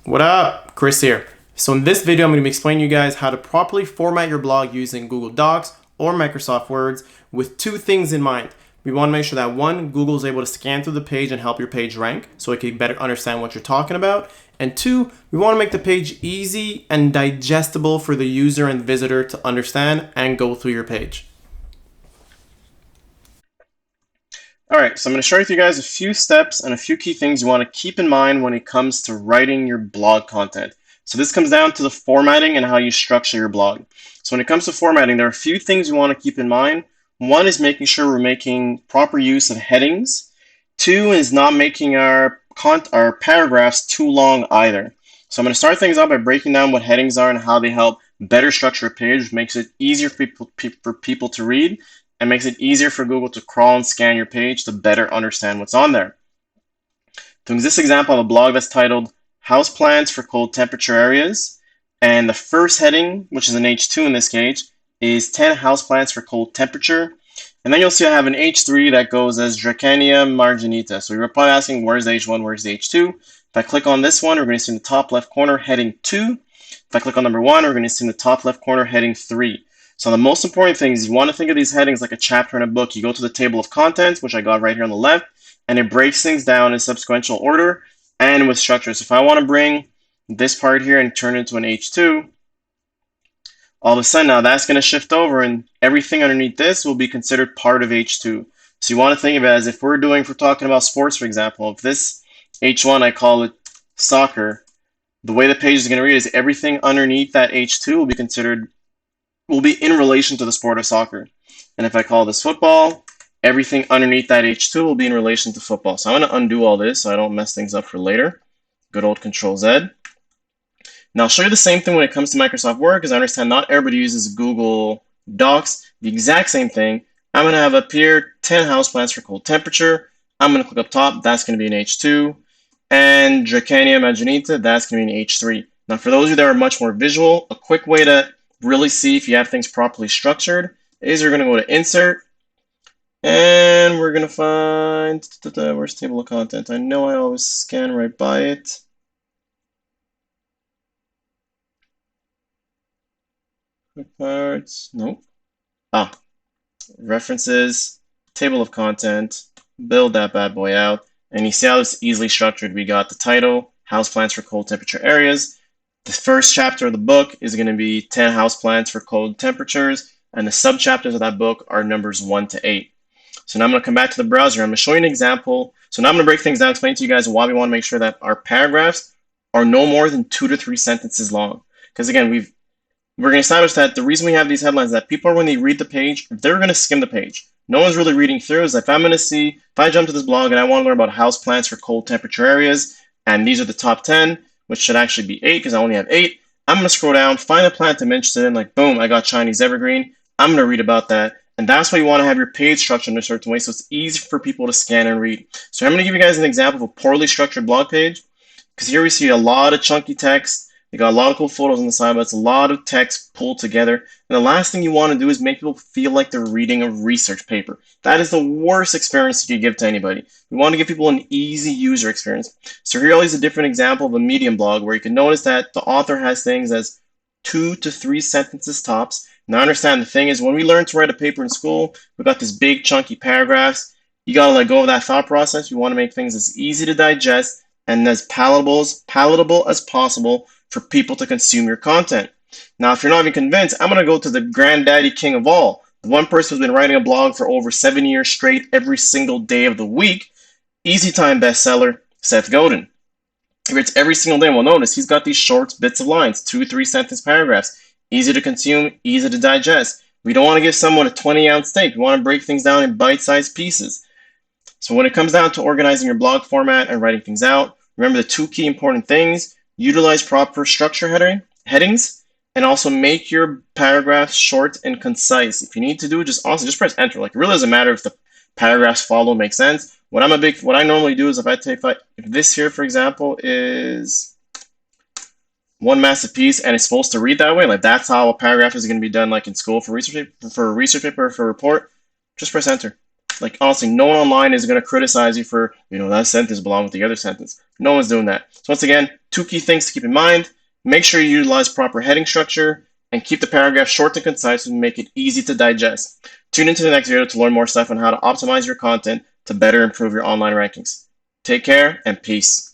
What up? Chris here. So in this video, I'm going to be explaining to you guys how to properly format your blog using Google Docs or Microsoft Words with two things in mind. We want to make sure that one, Google is able to scan through the page and help your page rank so it can better understand what you're talking about. And two, we want to make the page easy and digestible for the user and visitor to understand and go through your page. Alright, so I'm going to share with you guys a few steps and a few key things you want to keep in mind when it comes to writing your blog content. So this comes down to the formatting and how you structure your blog. So when it comes to formatting, there are a few things you want to keep in mind. One is making sure we're making proper use of headings. Two is not making our paragraphs too long either. So I'm going to start things out by breaking down what headings are and how they help better structure a page, which makes it easier for people to read and makes it easier for Google to crawl and scan your page to better understand what's on there. So in this example, I have a blog that's titled Houseplants for Cold Temperature Areas. And the first heading, which is an H2 in this case, is 10 houseplants for cold temperature. And then you'll see I have an H3 that goes as Dracania marginita. So you're probably asking, where's the H1, where's the H2? If I click on this one, we're going to see in the top left corner heading 2. If I click on number 1, we're going to see in the top left corner heading 3. So the most important thing is you want to think of these headings like a chapter in a book. You go to the table of contents, which I got right here on the left, and it breaks things down in sequential order and with structure. So if I want to bring this part here and turn it into an H2, all of a sudden now that's going to shift over and everything underneath this will be considered part of H2. So you want to think of it as if we're talking about sports, for example. If this H1, I call it soccer, the way the page is going to read is everything underneath that H2 will be in relation to the sport of soccer. And if I call this football, everything underneath that H2 will be in relation to football. So I'm going to undo all this so I don't mess things up for later. Good old Control Z. Now I'll show you the same thing when it comes to Microsoft Word because I understand not everybody uses Google Docs. The exact same thing. I'm going to have up here 10 houseplants for cold temperature. I'm going to click up top. That's going to be an H2. And Dracania marginita, that's going to be an H3. Now for those of you that are much more visual, a quick way to really see if you have things properly structured is you're going to go to Insert, and we're going to find, where's Table of Content? I know I always scan right by it. Quick Parts, nope. References, Table of Content, build that bad boy out, and you see how it's easily structured. We got the title, Houseplants for Cold Temperature Areas. The first chapter of the book is going to be 10 houseplants for cold temperatures, and the sub-chapters of that book are numbers 1 to 8. So now I'm going to come back to the browser. I'm going to show you an example. So now I'm going to break things down, explain to you guys why we want to make sure that our paragraphs are no more than 2 to 3 sentences long. Because again, we're going to establish that the reason we have these headlines is that people, when they read the page, they're going to skim the page. No one's really reading through. Is if I jump to this blog and I want to learn about houseplants for cold temperature areas, and these are the top 10, which should actually be 8 because I only have 8. I'm going to scroll down, find a plant I'm interested in, like boom, I got Chinese evergreen. I'm going to read about that. And that's why you want to have your page structured in a certain way so it's easy for people to scan and read. So I'm going to give you guys an example of a poorly structured blog page because here we see a lot of chunky text. They got a lot of cool photos on the side, but it's a lot of text pulled together. And the last thing you want to do is make people feel like they're reading a research paper. That is the worst experience you could give to anybody. We want to give people an easy user experience. So here is a different example of a Medium blog where you can notice that the author has things as 2 to 3 sentences tops. Now understand the thing is when we learn to write a paper in school, we've got this big chunky paragraphs. You got to let go of that thought process. You want to make things as easy to digest and as palatable as possible for people to consume your content. Now, if you're not even convinced, I'm going to go to the granddaddy king of all, the one person who's been writing a blog for over 7 years straight every single day of the week, Easy Time bestseller, Seth Godin. He writes every single day. Well, notice he's got these short bits of lines, 2 3 sentence paragraphs, easy to consume, easy to digest. We don't want to give someone a 20-ounce steak. We want to break things down in bite-sized pieces. So when it comes down to organizing your blog format and writing things out, remember the 2 key important things. Utilize proper structure headings, and also make your paragraphs short and concise. If you need to do it, just press enter. Like it really doesn't matter if the paragraphs make sense. What I normally do is if this here, for example, is one massive piece and it's supposed to read that way, like that's how a paragraph is going to be done, like in school for a research paper, for a report. Just press enter. Like, honestly, no one online is going to criticize you for, that sentence belonged with the other sentence. No one's doing that. So once again, 2 key things to keep in mind. Make sure you utilize proper heading structure and keep the paragraph short and concise and make it easy to digest. Tune into the next video to learn more stuff on how to optimize your content to better improve your online rankings. Take care and peace.